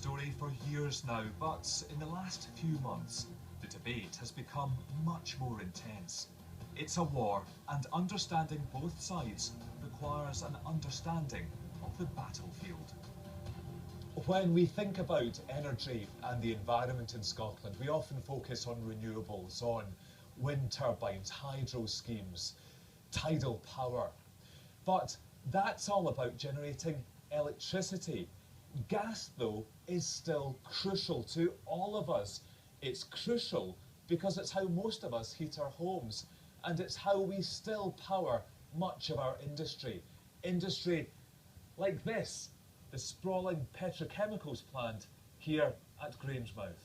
story for years now, but in the last few months, the debate has become much more intense. It's a war, and understanding both sides requires an understanding of the battlefield. When we think about energy and the environment in Scotland, we often focus on renewables, on wind turbines, hydro schemes, tidal power. But that's all about generating electricity. Gas, though, is still crucial to all of us. It's crucial because it's how most of us heat our homes, and it's how we still power much of our industry. Industry like this, the sprawling petrochemicals plant here at Grangemouth.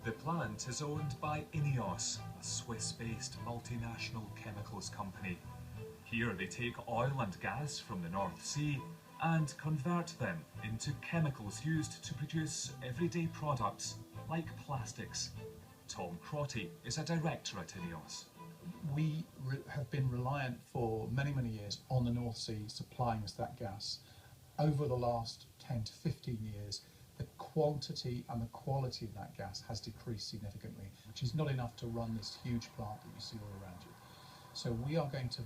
The plant is owned by INEOS, a Swiss-based multinational chemicals company. Here they take oil and gas from the North Sea and convert them into chemicals used to produce everyday products like plastics. Tom Crotty is a director at INEOS. We have been reliant for many years on the North Sea supplying us that gas. Over the last 10 to 15 years, the quantity and the quality of that gas has decreased significantly, which is not enough to run this huge plant that you see all around you. So we are going to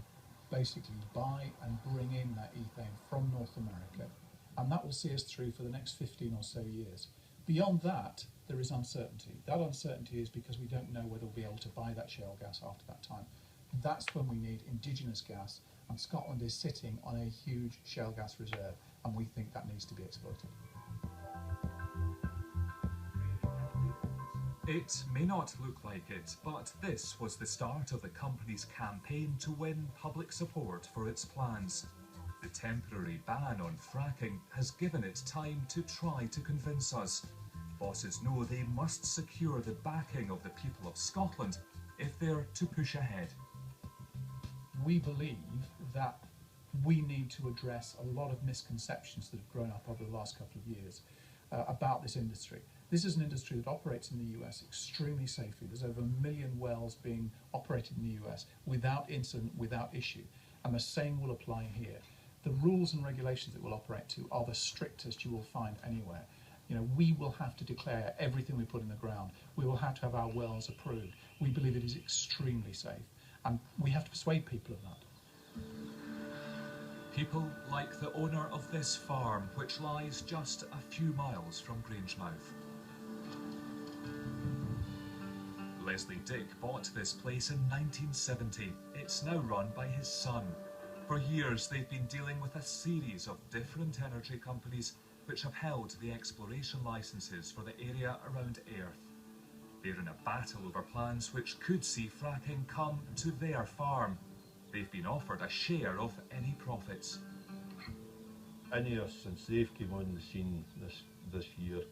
basically buy and bring in that ethane from North America, and that will see us through for the next 15 or so years. Beyond that, there is uncertainty. That uncertainty is because we don't know whether we'll be able to buy that shale gas after that time. That's when we need indigenous gas, and Scotland is sitting on a huge shale gas reserve, and we think that needs to be exploited. It may not look like it, but this was the start of the company's campaign to win public support for its plans. The temporary ban on fracking has given it time to try to convince us. Bosses know they must secure the backing of the people of Scotland if they're to push ahead. We believe that we need to address a lot of misconceptions that have grown up over the last couple of years about this industry. This is an industry that operates in the US extremely safely. There's over 1 million wells being operated in the US without incident, without issue, and the same will apply here. The rules and regulations that we'll operate to are the strictest you will find anywhere. You know, we will have to declare everything we put in the ground. We will have to have our wells approved. We believe it is extremely safe, and we have to persuade people of that. People like the owner of this farm, which lies just a few miles from Grangemouth. Leslie Dick bought this place in 1970. It's now run by his son. For years they've been dealing with a series of different energy companies which have held the exploration licences for the area around Earth. They're in a battle over plans which could see fracking come to their farm. They've been offered a share of any profits. INEOS, since they've come on the scene this year,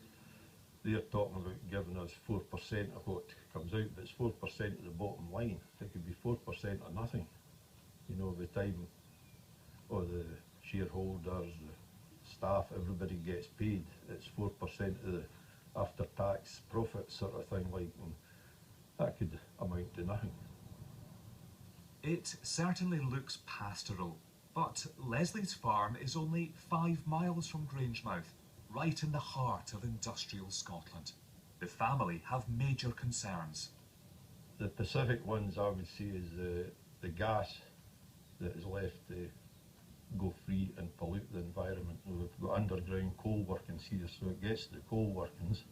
they're talking about giving us 4% of what comes out, but it's 4% of the bottom line. It could be 4% or nothing. You know, by the time all the shareholders, the staff, everybody gets paid, it's 4% of the after-tax profit sort of thing, like, and that could amount to nothing. It certainly looks pastoral, but Leslie's farm is only 5 miles from Grangemouth, right in the heart of industrial Scotland. The family have major concerns. The specific ones I would say is the gas that is left to go free and pollute the environment. We've got underground coal workings here, so it gets to the coal workings,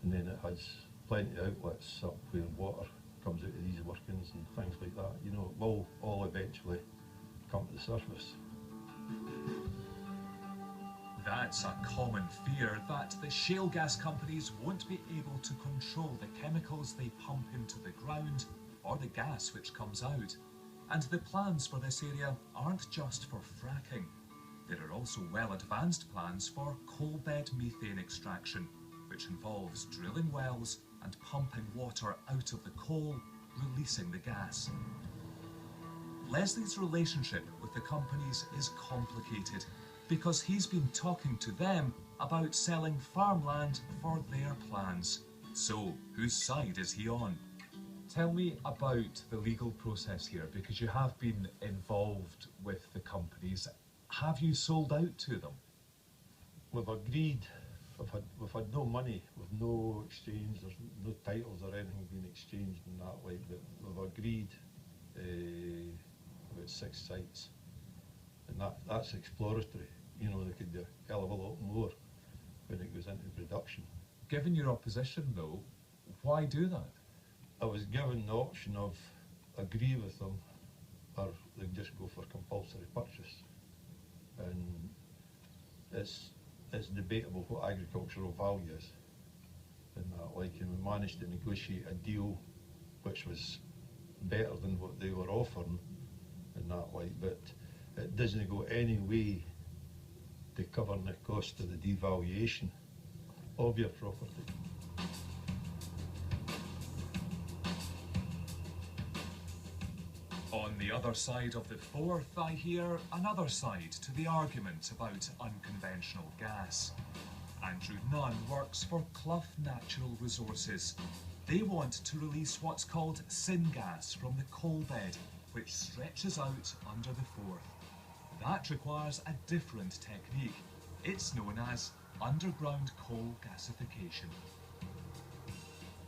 and then it has plenty of outlets up where water comes out of these workings and things like that. You know, it will all eventually come to the surface. That's a common fear, that the shale gas companies won't be able to control the chemicals they pump into the ground or the gas which comes out. And the plans for this area aren't just for fracking. There are also well-advanced plans for coal bed methane extraction, which involves drilling wells and pumping water out of the coal, releasing the gas. Leslie's relationship with the companies is complicated because he's been talking to them about selling farmland for their plans. So, whose side is he on? Tell me about the legal process here, because you have been involved with the companies. Have you sold out to them? We've agreed, we've had no money, we've no exchange, there's no titles or anything being exchanged and that, like, but we've agreed about 6 sites, and that's exploratory. You know, they could do a hell of a lot more when it goes into production. Given your opposition though, why do that? I was given the option of agree with them or they just go for compulsory purchase, and it's debatable what agricultural value is in that, like, and we managed to negotiate a deal which was better than what they were offering in that, like, but it doesn't go any way to cover the cost of the devaluation of your property. On the other side of the Forth, I hear another side to the argument about unconventional gas. Andrew Nunn works for Clough Natural Resources. They want to release what's called syngas from the coal bed, which stretches out under the Forth. That requires a different technique. It's known as underground coal gasification.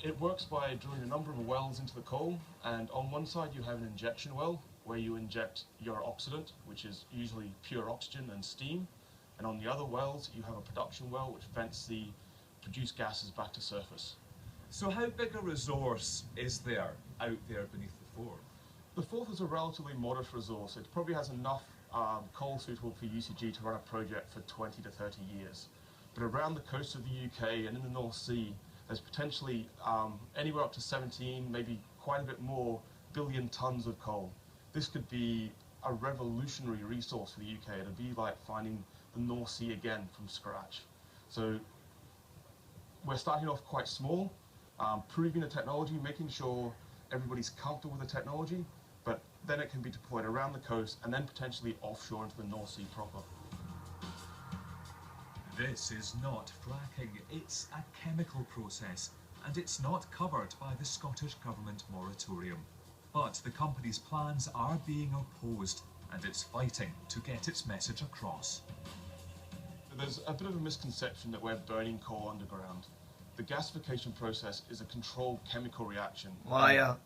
It works by drilling a number of wells into the coal, and on one side you have an injection well where you inject your oxidant, which is usually pure oxygen and steam, and on the other wells you have a production well which vents the produced gases back to surface. So how big a resource is there out there beneath the Forth? The Forth is a relatively modest resource. It probably has enough coal suitable for UCG to run a project for 20 to 30 years. But around the coast of the UK and in the North Sea, there's potentially anywhere up to 17, maybe quite a bit more, billion tons of coal. This could be a revolutionary resource for the UK. It'd be like finding the North Sea again from scratch. So we're starting off quite small, proving the technology, making sure everybody's comfortable with the technology, but then it can be deployed around the coast and then potentially offshore into the North Sea proper. This is not fracking, it's a chemical process, and it's not covered by the Scottish Government moratorium. But the company's plans are being opposed, and it's fighting to get its message across. There's a bit of a misconception that we're burning coal underground. The gasification process is a controlled chemical reaction. Liar.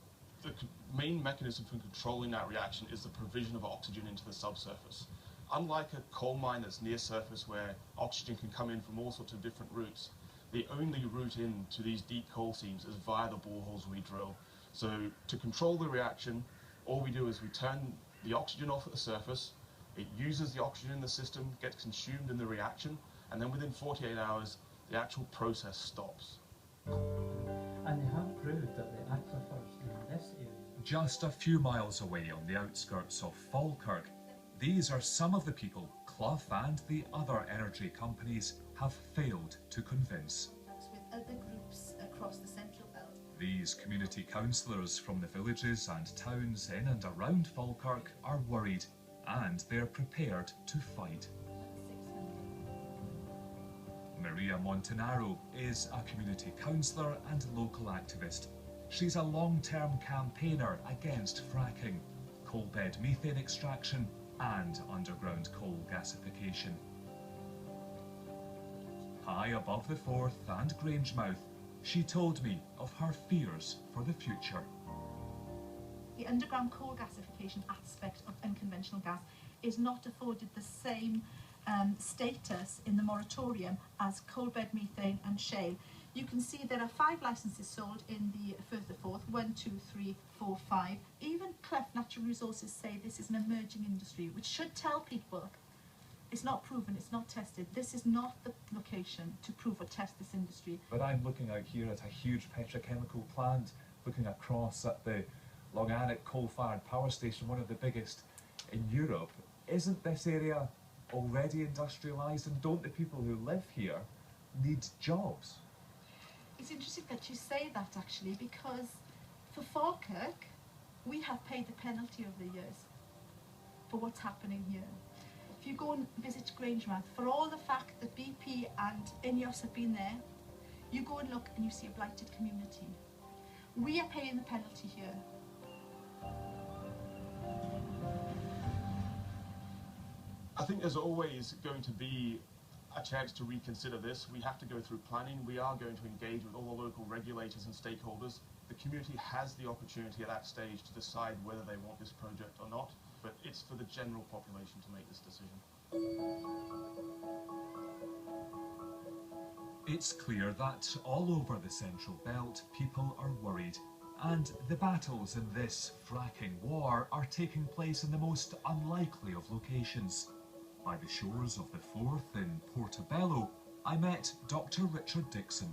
The main mechanism for controlling that reaction is the provision of oxygen into the subsurface. Unlike a coal mine that's near surface where oxygen can come in from all sorts of different routes, the only route into these deep coal seams is via the boreholes we drill. So to control the reaction, all we do is we turn the oxygen off at the surface, it uses the oxygen in the system, gets consumed in the reaction, and then within 48 hours, the actual process stops. And they have proved that the aquifers in this area... Just a few miles away on the outskirts of Falkirk, these are some of the people Clough and the other energy companies have failed to convince. With other groups across the central belt. These community councillors from the villages and towns in and around Falkirk are worried, and they're prepared to fight. Maria Montanaro is a community councillor and local activist. She's a long-term campaigner against fracking, coal bed methane extraction and underground coal gasification. High above the Forth and Grangemouth, she told me of her fears for the future. The underground coal gasification aspect of unconventional gas is not afforded the same status in the moratorium as coal bed methane and shale. You can see there are 5 licences sold in the further Forth, 1, 2, 3, 4, 5. Even Clough Natural Resources say this is an emerging industry, which should tell people it's not proven, it's not tested. This is not the location to prove or test this industry. But I'm looking out here at a huge petrochemical plant, looking across at the Longanic coal-fired power station, one of the biggest in Europe. Isn't this area already industrialised, and don't the people who live here need jobs? It's interesting that you say that, actually, because for Falkirk, we have paid the penalty over the years for what's happening here. If you go and visit Grangemouth, for all the fact that BP and INEOS have been there, you go and look and you see a blighted community. We are paying the penalty here. I think there's always going to be a chance to reconsider this. We have to go through planning. We are going to engage with all the local regulators and stakeholders. The community has the opportunity at that stage to decide whether they want this project or not, but it's for the general population to make this decision. It's clear that all over the Central Belt, people are worried. And the battles in this fracking war are taking place in the most unlikely of locations. By the shores of the Forth in Portobello, I met Dr. Richard Dixon.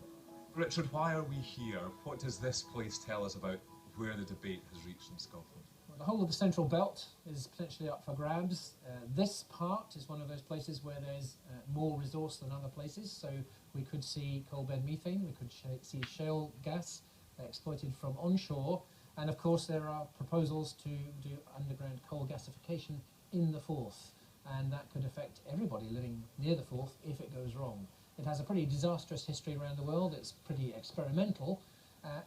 Richard, why are we here? What does this place tell us about where the debate has reached in Scotland? Well, the whole of the Central Belt is potentially up for grabs. This part is one of those places where there's more resource than other places, so we could see coal bed methane, we could see shale gas exploited from onshore, and of course there are proposals to do underground coal gasification in the Forth, and that could affect everybody living near the Forth if it goes wrong. It has a pretty disastrous history around the world, it's pretty experimental,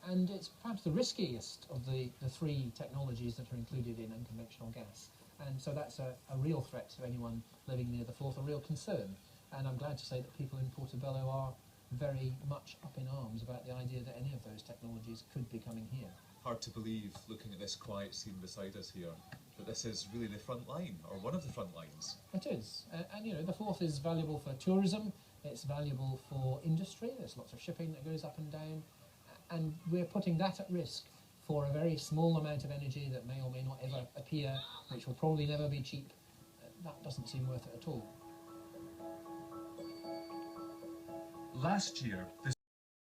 and it's perhaps the riskiest of the three technologies that are included in unconventional gas. And so that's a real threat to anyone living near the Forth, a real concern. And I'm glad to say that people in Portobello are very much up in arms about the idea that any of those technologies could be coming here. Hard to believe, looking at this quiet scene beside us here, that this is really the front line, or one of the front lines. It is, and you know, the Forth is valuable for tourism, it's valuable for industry, there's lots of shipping that goes up and down, and we're putting that at risk for a very small amount of energy that may or may not ever appear, which will probably never be cheap. That doesn't seem worth it at all. Last year, the